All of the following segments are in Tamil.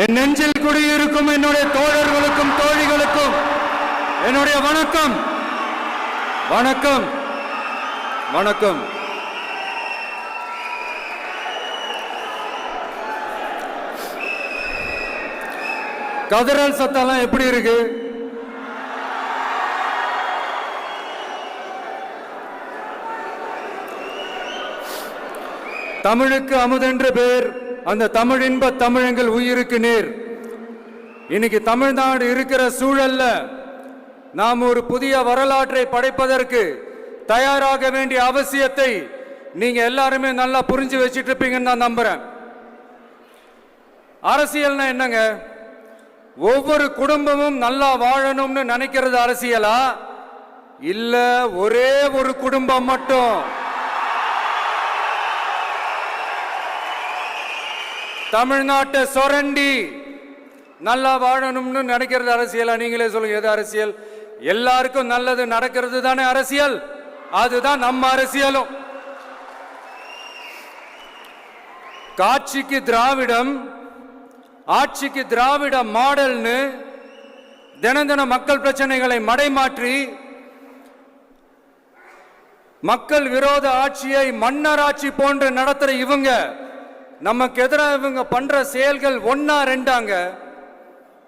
என் நெஞ்சில் குடியிருக்கும் என்னுடைய தோழர்களுக்கும் தோழிகளுக்கும் என்னுடைய வணக்கம். வணக்கம் வணக்கம். கதறல் சத்தம்லாம் எப்படி இருக்கு? தமிழுக்கு அமுதென்று பேர், அந்த தமிழ் இன்ப தமிழங்கள் உயிருக்கு நேர். இன்னைக்கு தமிழ்நாடு இருக்கிற சூழல்ல நாம் ஒரு புதிய வரலாற்றை படைப்பதற்கு தயாராக வேண்டிய அவசியத்தை நீங்க எல்லாருமே நல்லா புரிஞ்சு வச்சிட்டு இருப்பீங்கன்னு நான் நம்புறேன். அரசியல்னா என்னங்க? ஒவ்வொரு குடும்பமும் நல்லா வாழணும்னு நினைக்கிறது அரசியலா? இல்ல ஒரே ஒரு குடும்பம் மட்டும் தமிழ்நாட்டை சொரண்டி நல்லா வாழணும்னு நினைக்கிறது அரசியலா? நீங்களே சொல்லுங்க, எது அரசியல்? எல்லாருக்கும் நல்லது நடக்கிறது தானே அரசியல். அதுதான் நம்ம அரசியலும். காட்சிக்கு திராவிடம், ஆட்சிக்கு திராவிட மாடல்னு தினம் தினம் மக்கள் பிரச்சனைகளை மடைமாற்றி மக்கள் விரோத ஆட்சியை மன்னர் ஆட்சி போன்று நடத்துற இவங்க, நமக்கு எதிராக இவங்க பண்ற செயல்கள் ஒன்னா ரெண்டாங்க.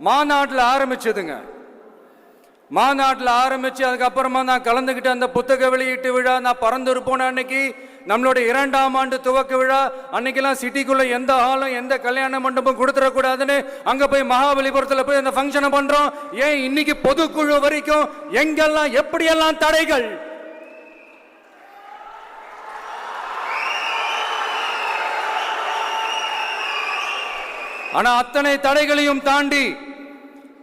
மாநாட்டில் ஆரம்பிச்சதுங்க. மாநாட்டில் ஆரம்பிச்சு அதுக்கப்புறமா நான் கலந்துக்கிட்ட அந்த புத்தக வெளியீட்டு விழா, நான் பறந்துரு போன அன்னைக்கு நம்மளுடைய 2ஆம் ஆண்டு துவக்க விழா அன்னைக்கெல்லாம் சிட்டிக்குள்ள எந்த ஹாலும் எந்த கல்யாண மண்டபம் கொடுத்துடக்கூடாதுன்னு அங்க போய் மகாபலிபுரத்தில் போய் அந்த ஃபங்க்ஷனை பண்றோம். ஏன் இன்னைக்கு பொதுக்குழு வரைக்கும் எங்கெல்லாம் எப்படியெல்லாம் தடைகள்? ஆனா அத்தனை தடைகளையும் தாண்டி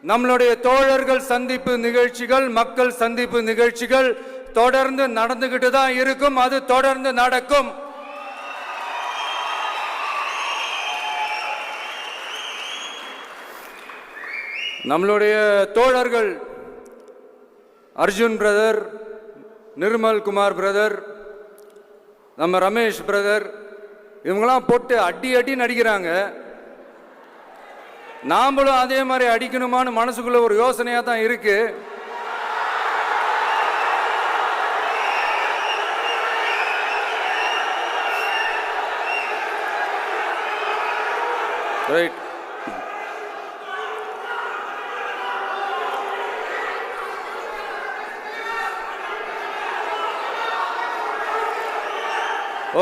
நம்மளுடைய தோழர்கள் சந்திப்பு நிகழ்ச்சிகள், மக்கள் சந்திப்பு நிகழ்ச்சிகள் தொடர்ந்து நடந்துகிட்டு தான் இருக்கும். அது தொடர்ந்து நடக்கும். நம்மளுடைய தோழர்கள் அர்ஜுன் பிரதர், நிர்மல் குமார் பிரதர், நம்ம ரமேஷ் பிரதர், இவங்கெல்லாம் போட்டு அடி அடி நடிக்கிறாங்க. நாமளும் அதே மாதிரி அடிக்கணுமான்னு மனசுக்குள்ள ஒரு யோசனையா தான் இருக்கு. ரைட்.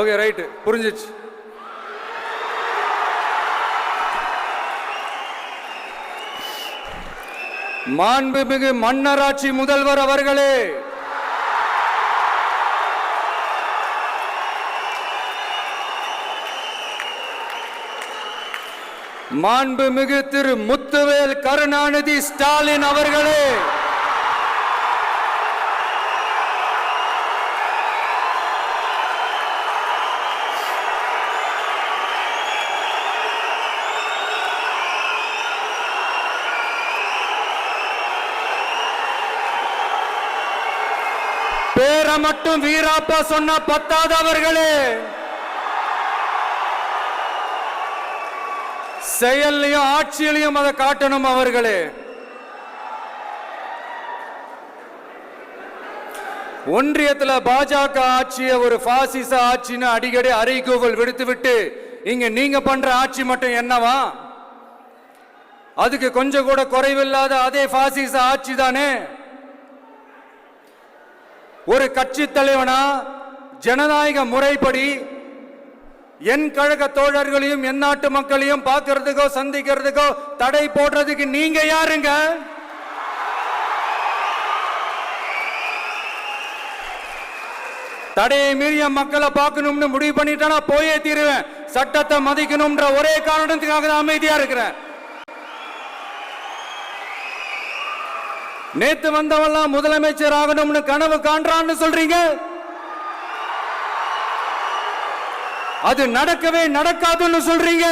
ஓகே, ரைட், புரிஞ்சிச்சு. மாண்புமிகு மன்னராட்சி முதல்வர் அவர்களே, மாண்புமிகு திரு முத்துவேல் கருணாநிதி ஸ்டாலின் அவர்களே, பேரை மட்டும் வீராப்பா சொன்ன பத்தாதவர்களே, செயல்லையும் ஆட்சியிலையும் அதை காட்டணும் அவர்களே. ஒன்றியத்தில் பாஜக ஆட்சியை ஒரு பாசிச ஆட்சின்னு அடிக்கடி அறைகூவல் விடுத்துவிட்டு இங்க நீங்க பண்ற ஆட்சி மட்டும் என்னவா? அதுக்கு கொஞ்சம் கூட குறைவில்லாத அதே பாசிச ஆட்சி தானே. ஒரு கட்சி தலைவனா ஜனநாயக முறைப்படி என் கழக தோழர்களையும் என் நாட்டு மக்களையும் பார்க்கறதுக்கோ சந்திக்கிறதுக்கோ தடை போடுறதுக்கு நீங்க யாருங்க? தடையை மீறிய மக்களை பார்க்கணும்னு முடிவு பண்ணிட்டா போயே தீருவேன். சட்டத்தை மதிக்கணும்ன்ற ஒரே காரணத்துக்காக தான் அமைதியா இருக்கிறேன். நேத்து வந்தவெல்லாம் முதலமைச்சர் ஆகணும்னு கனவு காண்றான்னு சொல்றீங்க. அது நடக்கவே நடக்காதுன்னு சொல்றீங்க.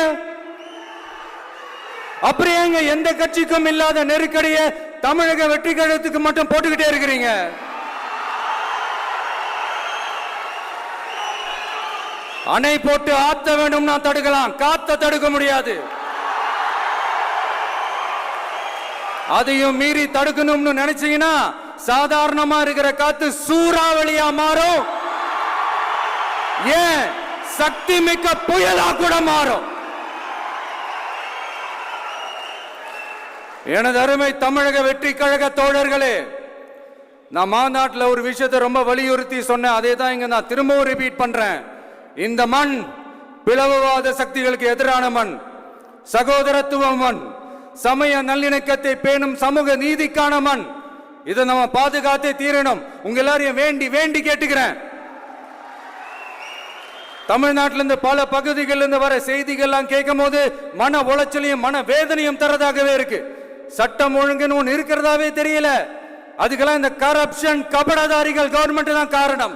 அப்படியே எந்த கட்சிக்கும் இல்லாத நெருக்கடியை தமிழக வெற்றி கழகத்துக்கு மட்டும் போட்டுக்கிட்டே இருக்கிறீங்க. அணை போட்டு ஆத்த வேணும்னா தடுக்கலாம், காத்த தடுக்க முடியாது. அதையும் மீறி தடுக்கணும்னு நினைச்சீங்கன்னா சாதாரணமா இருக்கிற காத்து சூறாவளியா மாறும், ஏன் சக்தி மிக்க புயலா கூட மாறும். எனது அருமை தமிழக வெற்றி கழக தோழர்களே, நான் மாநாட்டில் ஒரு விஷயத்தை ரொம்ப வலியுறுத்தி சொன்னேன். அதே தான் இங்க நான் திரும்பவும் ரிப்பீட் பண்றேன். இந்த மண் பிளவுவாத சக்திகளுக்கு எதிரான மண், சகோதரத்துவ மண், சமய நல்லிணக்கத்தை பேணும் சமூக நீதிக்கான மண். இதை நம்ம பாதுகாத்தே தீரணும். உங்க எல்லாரையும் வேண்டி வேண்டி கேட்டுக்கிறேன். தமிழ்நாட்டிலிருந்து பல பகுதிகளிலிருந்து வர செய்திகள்லாம் கேட்கும் போது மன உளைச்சலையும் மன வேதனையும் தரதாகவே இருக்கு. சட்டம் ஒழுங்குன்னு ஒன்று இருக்கிறதாவே தெரியல. அதுக்கெல்லாம் இந்த கரப்ஷன் கபடதாரிகள் கவர்மெண்ட் தான் காரணம்.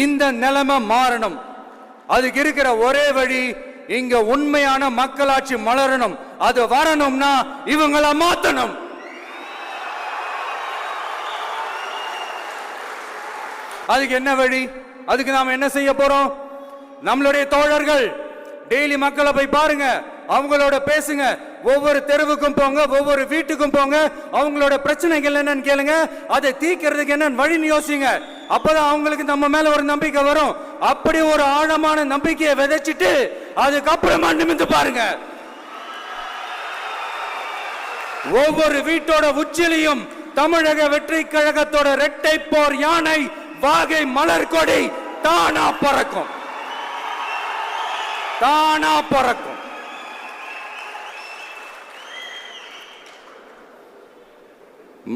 இந்த நிலைமை மாறணும். அதுக்கு இருக்கிற ஒரே வழி, இங்க உண்மையான மக்களாட்சி மலரணும். அது வரணும்னா இவங்கள மாத்தணும். அதுக்கு என்ன வழி? அதுக்கு நாம என்ன செய்ய போறோம்? நம்மளுடைய தோழர்கள் டெய்லி மக்களை போய் பாருங்க, அவங்களோட பேசுங்க, ஒவ்வொரு தெருவுக்கும் போங்க, ஒவ்வொரு வீட்டுக்கும் போங்க, அவங்களோட பிரச்சனைகள் என்னன்னு கேளுங்க, அதை தீர்க்கிறதுக்கு என்ன வழின்னு யோசிங்க. அப்பதான் அவங்களுக்கு நம்ம மேல ஒரு நம்பிக்கை வரும். அப்படி ஒரு ஆழமான நம்பிக்கையை விதைச்சிட்டு அதுக்கப்புறமா நிமிந்து பாருங்க. ஒவ்வொரு வீட்டோட உச்சிலையும் தமிழக வெற்றி கழகத்தோட இரட்டை போர் யானை வாகை மலர் கொடி தானா பறக்கும், தானா பறக்கும்.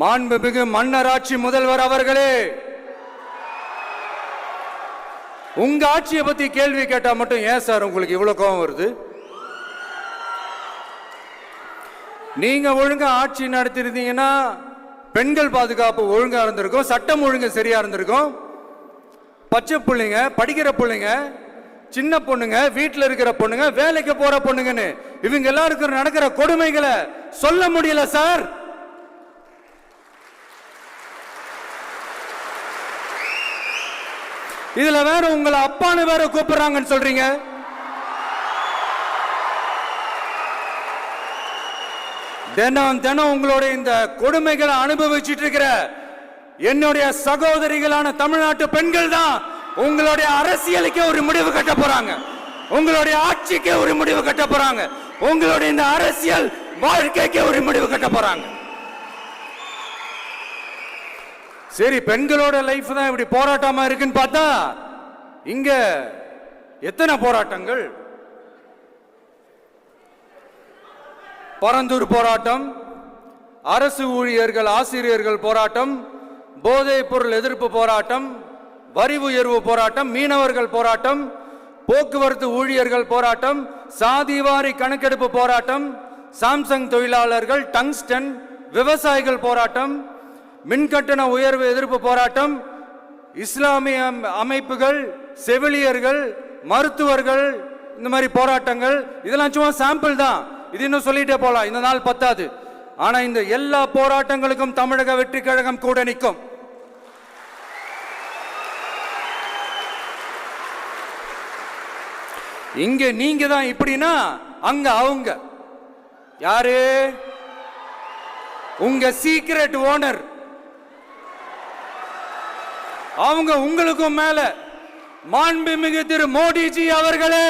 மாண்புமிகு மன்னராட்சி முதல்வர் அவர்களே, உங்க ஆட்சியை பத்தி கேள்வி கேட்டா மட்டும் ஏன் சார் உங்களுக்கு இவ்வளவு கோபம் வருது? நீங்க ஒழுங்கா ஆட்சி நடத்திருந்தீங்கன்னா பெண்கள் பாதுகாப்பு ஒழுங்கா இருந்திருக்கும், சட்டம் ஒழுங்கு சரியா இருந்திருக்கும். பச்சை பிள்ளைங்க, படிக்கிற பிள்ளைங்க, சின்ன பொண்ணுங்க, வீட்டில் இருக்கிற பொண்ணுங்க, வேலைக்கு போற பொண்ணுங்கன்னு இவங்க எல்லாருக்கும் நடக்கிற கொடுமைகளை சொல்ல முடியல சார். இதுல வேற உங்களை அப்பான்னு வேற கூப்பிடுறாங்கன்னு சொல்றீங்க. தினம் தினம் உங்களுடைய இந்த கொடுமைகளை அனுபவிச்சுட்டு இருக்கிற என்னுடைய சகோதரிகளான தமிழ்நாட்டு பெண்கள் தான் உங்களுடைய அரசியலுக்கே ஒரு முடிவு கட்ட போறாங்க, உங்களுடைய ஆட்சிக்கே ஒரு முடிவு கட்ட போறாங்க, உங்களுடைய இந்த அரசியல் வாழ்க்கைக்கே ஒரு முடிவு கட்ட போறாங்க. சரி, பெண்களோட லைஃப் தான் இப்படி போராட்டமா இருக்குன்னு பார்த்தா இங்க எத்தனை போராட்டங்கள்? பரந்தூர் போராட்டம், அரசு ஊழியர்கள் ஆசிரியர்கள் போராட்டம், போதைப் பொருள் எதிர்ப்பு போராட்டம், வரி உயர்வு போராட்டம், மீனவர்கள் போராட்டம், போக்குவரத்து ஊழியர்கள் போராட்டம், சாதிவாரி கணக்கெடுப்பு போராட்டம், சாம்சங் தொழிலாளர்கள், டங்ஸ்டன், விவசாயிகள் போராட்டம், மின்கட்டண உயர்வு எதிர்ப்பு போராட்டம், இஸ்லாமிய அமைப்புகள், செவிலியர்கள், மருத்துவர்கள், இந்த மாதிரி போராட்டங்கள். இதெல்லாம் சும்மா சாம்பிள் தான். இது இன்னும் சொல்லிட்டே போலாம், இந்த நாள் பத்தாது. ஆனா இந்த எல்லா போராட்டங்களுக்கும் தமிழக வெற்றி கழகம் கூட நிற்கும். இங்க நீங்க தான் இப்படின்னா அங்க அவங்க யாரு? உங்க சீக்ரெட் ஓனர். அவங்க உங்களுக்கும் மேல மாண்புமிகு திரு மோடிஜி அவர்களே,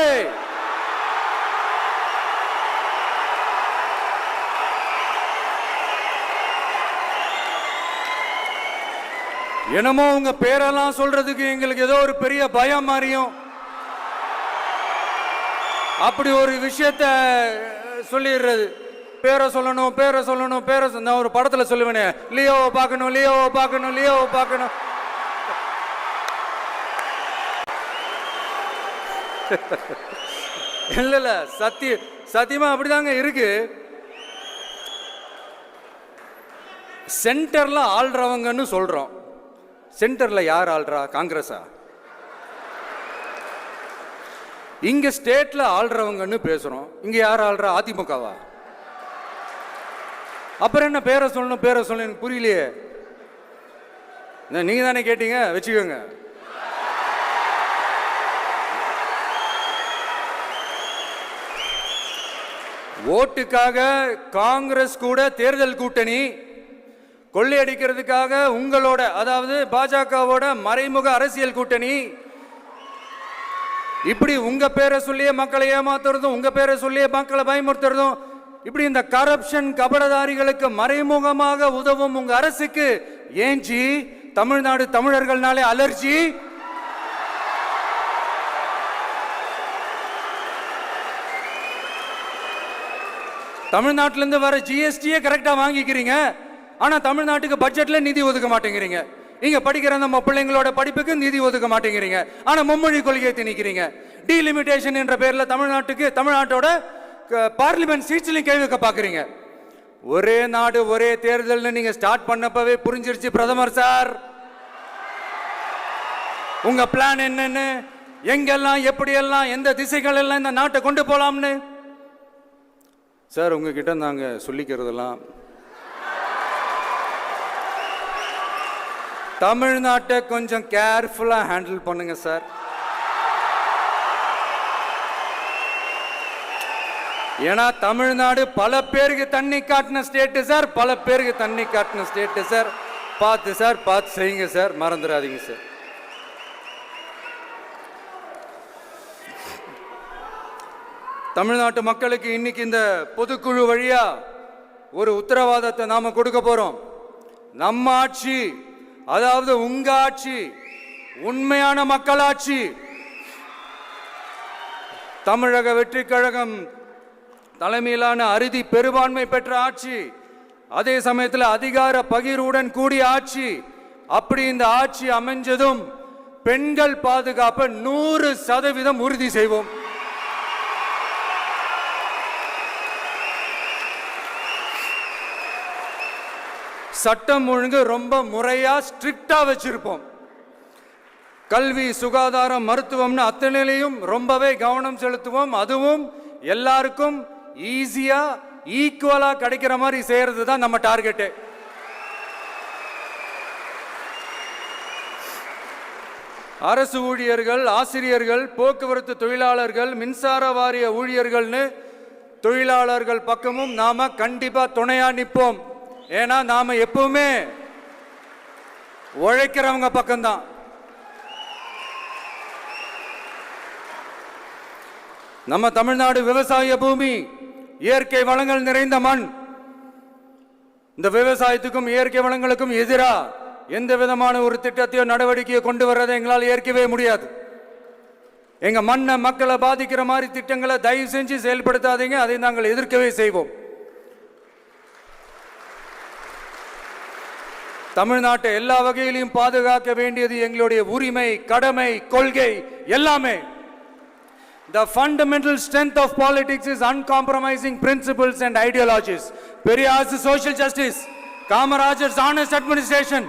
என்னமோ உங்க பேரெல்லாம் சொல்றதுக்கு எங்களுக்கு ஏதோ ஒரு பெரிய பயம் மாதிரியும் அப்படி ஒரு விஷயத்த சொல்லிடுறது. பேரை சொல்லணும், பேரை சொல்லணும், பேரை நான் ஒரு படத்துல சொல்லுவேனே, லியோவை பார்க்கணும், லியோவை பார்க்கணும், லியோவை பார்க்கணும். இல்ல இல்ல, சத்தியமா அப்படிதாங்க இருக்கு. சென்டர்ல ஆள்றவங்கன்னு சொல்றோம். சென்டர்ல யார் ஆள்றா? காங்கிரஸா? இங்க ஸ்டேட்ல ஆள்றவங்கன்னு பேசுறோம். இங்க யார் ஆள்றா? அதிமுகவா? அப்புறம் என்ன பேரை சொல்லணும், பேரை சொல்லணும்? எனக்கு புரியலையே. நீங்க தானே கேட்டீங்க, வச்சுக்கோங்க. ஓட்டுக்காக காங்கிரஸ் கூட தேர்தல் கூட்டணி, கொள்ளையடிக்கிறதுக்காக உங்களோட அதாவது பாஜகவோட மறைமுக அரசியல் கூட்டணி, இப்படி உங்க பேரை சொல்லியே மக்களை ஏமாத்துறதும் உங்க பேரை சொல்லியே மக்களை பயமுறுத்துறதும், இப்படி இந்த கரப்ஷன் கபடதாரிகளுக்கு மறைமுகமாக உதவும் உங்க அரசுக்கு ஏஞ்சி தமிழ்நாடு தமிழர்கள்னாலே அலர்ஜி. தமிழ்நாட்டிலிருந்து வர ஜிஎஸ்டியே கரெக்டா வாங்கிக்கிறீங்க, ஆனா தமிழ்நாட்டுக்கு பட்ஜெட்ல நிதி ஒதுக்க மாட்டேங்கிறீங்க. இங்க படிக்கிற நம்ம பிள்ளைங்களோட படிப்புக்கு நிதி ஒதுக்க மாட்டேங்கிறீங்க, ஆனா மும்மொழி கொள்கையை திணிக்கிறீங்க. டீலிமிட்டேஷன் என்ற பேர்ல தமிழ்நாட்டோட பார்லிமெண்ட் சீட்ஸ்லையும் கை வைக்க பாக்குறீங்க. ஒரே நாடு ஒரே தேர்தல் நீங்க ஸ்டார்ட் பண்ணப்பவே புரிஞ்சிருச்சு பிரதமர் சார் உங்க பிளான் என்னன்னு, எங்கெல்லாம் எப்படியெல்லாம் எந்த திசைகள் எல்லாம் இந்த நாட்டை கொண்டு போலாம்னு. சார் உங்ககிட்ட நாங்க சொல்லிக்கிறதெல்லாம் தமிழ்நாட்டை கொஞ்சம் கேர்ஃபுல்லா ஹேண்டில் பண்ணுங்க சார். ஏன்னா தமிழ்நாடு பல பேருக்கு தண்ணி காட்டின ஸ்டேட் சார், பல பேருக்கு தண்ணி காட்டின ஸ்டேட் சார். பார்த்து செய்யுங்க சார், மறந்துடாதீங்க சார். தமிழ்நாட்டு மக்களுக்கு இன்னைக்கு இந்த பொதுக்குழு வழியா ஒரு உத்தரவாதத்தை நாம கொடுக்க போறோம். நம்ம ஆட்சி, அதாவது உங்க ஆட்சி, உண்மையான மக்களாட்சி, தமிழக வெற்றி கழகம் தலைமையிலான அறுதி பெரும்பான்மை பெற்ற ஆட்சி, அதே சமயத்தில் அதிகார பகிர்வுடன் கூடிய ஆட்சி. அப்படி இந்த ஆட்சி அமைஞ்சதும் பெண்கள் பாதுகாப்பை 100% உறுதி செய்வோம். சட்டம் ஒழுங்கு ரொம்ப முறையா ஸ்ட்ரிக்டா வச்சிருப்போம். கல்வி, சுகாதாரம், மருத்துவம்னு அத்தனையிலையும் ரொம்பவே கவனம் செலுத்துவோம். அதுவும் எல்லாருக்கும் ஈஸியா ஈக்குவலா கிடைக்கிற மாதிரி செய்யறது தான் நம்ம டார்கெட். அரசு ஊழியர்கள், ஆசிரியர்கள், போக்குவரத்து தொழிலாளர்கள், மின்சார வாரிய ஊழியர்கள்னு தொழிலாளர்கள் பக்கமும் நாம கண்டிப்பா துணையா நிற்போம். ஏன்னா நாம எப்பவுமே உழைக்கிறவங்க பக்கம்தான். நம்ம தமிழ்நாடு விவசாய பூமி, இயற்கை வளங்கள் நிறைந்த மண். இந்த விவசாயத்துக்கும் இயற்கை வளங்களுக்கும் எதிரா எந்த விதமான ஒரு திட்டத்தையோ நடவடிக்கையோ கொண்டு வர்றதை எங்களால் ஏற்கவே முடியாது. எங்க மண்ணை, மக்களை பாதிக்கிற மாதிரி திட்டங்களை தயவு செஞ்சு செயல்படுத்தாதீங்க. அதை நாங்கள் எதிர்க்கவே செய்வோம். தமிழ்நாட்டை எல்லா வகையிலும் பாதுகாக்க வேண்டியது எங்களுடைய உரிமை, கடமை, கொள்கை எல்லாமே. The fundamental strength of politics is uncompromising principles and ideologies. Periyar's social justice, Kamarajar's honest administration,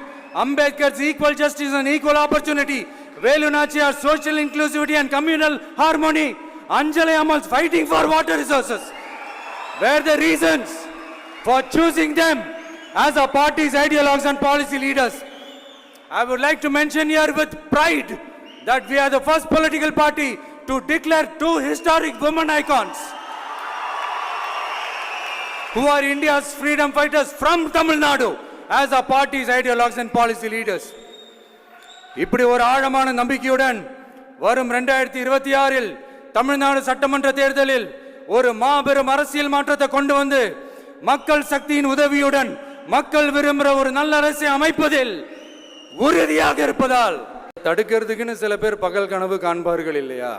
Ambedkar's equal justice and equal opportunity, Velu Nachiyar's social inclusivity and communal harmony, Anjali Amal's fighting for water resources were the reasons for choosing them as our party's ideologues and policy leaders. I would like to mention here with pride that we are the first political party to declare 2 historic women icons who are India's freedom fighters from Tamil Nadu as our party's ideologues and policy leaders. இப்படி ஒரு ஆழமான நம்பிக்கையுடன் வரும் 2026இல் தமிழ்நாடு சட்டமன்ற தேர்தலில் ஒரு மாபெரும் அரசியல் மாற்றத்தை கொண்டு வந்து மக்கள் சக்தியின் உதவியுடன் மக்கள் விரும்புகிற ஒரு நல்ல அரசை அமைப்பதில் உறுதியாக இருப்பதால் தடுக்கிறதுக்குன்னு சில பேர் பகல் கனவு காண்பார்கள் இல்லையா?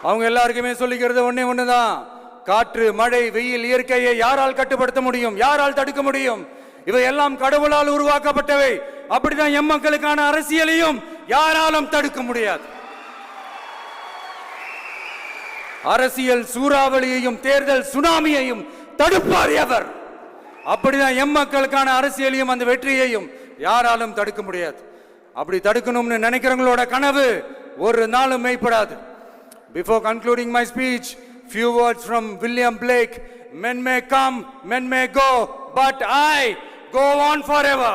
அவங்க எல்லாருக்குமே சொல்லிக்கிறது ஒண்ணுதான், காற்று, மழை, வெயில், இயற்கையை யாரால் கட்டுப்படுத்த முடியும்? யாரால் தடுக்க முடியும்? இவை எல்லாம் கடவுளால் உருவாக்கப்பட்டவை. அப்படிதான் எம் மக்களுக்கான அரசியலையும் யாராலும் தடுக்க முடியாது. அரசியல் சூறாவளியையும் தேர்தல் சுனாமியையும் தடுப்பார் எவர். அப்படிதான் எம் மக்களுக்கான அரசியலையும் அந்த வெற்றியையும் யாராலும் தடுக்க முடியாது. அப்படி தடுக்கணும்னு நினைக்கிறவங்களோட கனவு ஒரு நாளும் மெய்ப்படாது. Before concluding my speech, few words from William Blake. Men may come, men may go, but I go on forever.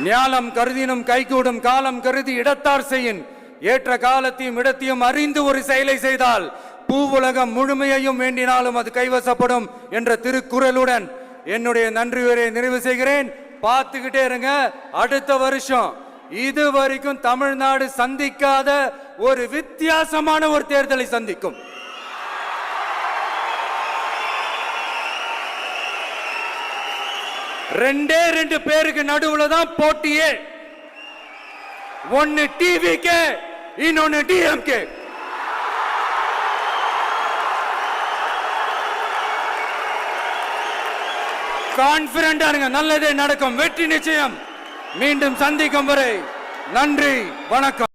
ஞாலம் கருதினும் கைகூடும், காலம் கருதி இடத்தார் செய்யின், ஏற்ற காலத்தையும் இடத்தையும் அறிந்து ஒரு செயலை செய்தால் பூவுலகம் முழுமையையும் வேண்டினாலும் அது கைவசப்படும் என்ற திருக்குறளுடன் என்னுடைய நன்றி உரையை நிறைவு செய்கிறேன். பார்த்துக்கிட்டே இருங்க. அடுத்த வருஷம் இது வரைக்கும் தமிழ்நாடு சந்திக்காத ஒரு வித்தியாசமான ஒரு தேர்தலை சந்திக்கும். ரெண்டே ரெண்டு பேருக்கு நடுவுல தான் போட்டியே. ஒன்னு டிவிகே, இன்னொன்னு டிஎம்கே. கான்பிடண்டா இருங்க, நல்லதே நடக்கும், வெற்றி நிச்சயம். மீண்டும் சந்திக்கும் வரை நன்றி, வணக்கம்.